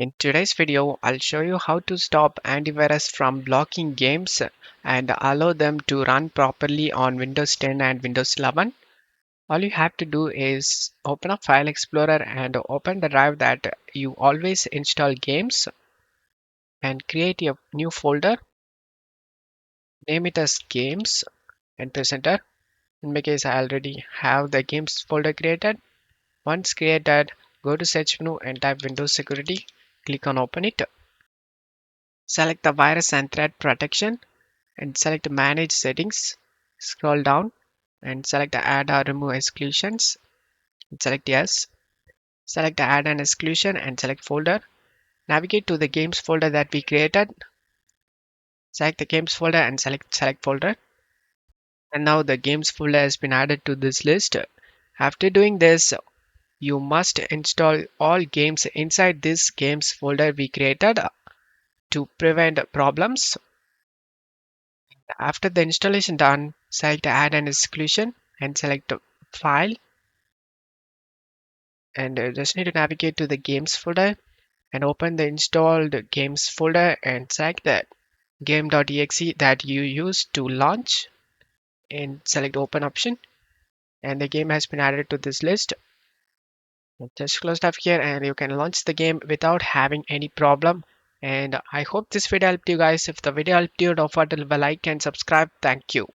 In today's video, I'll show you how to stop antivirus from blocking games and allow them to run properly on Windows 10 and Windows 11. All you have to do is open up File Explorer and open the drive that you always install games and create a new folder. Name it as Games and press Enter. In my case, I already have the Games folder created. Once created, go to Search menu and type Windows Security. Click on Open it. Select the Virus and Threat Protection and select Manage Settings. Scroll down and select Add or Remove Exclusions. And select Yes. Select Add an Exclusion and select Folder. Navigate to the Games folder that we created. Select the Games folder and select Folder. And now the Games folder has been added to this list. After doing this, you must install all games inside this Games folder we created to prevent problems. After the installation done, select Add an Exclusion and select File, and just need to navigate to the Games folder and open the installed Games folder and select the game.exe that you used to launch and select Open option, and the game has been added to this list. Just close up here and you can launch the game without having any problem. And I hope this video helped you guys. If the video helped you, don't forget to leave a like and subscribe. Thank you.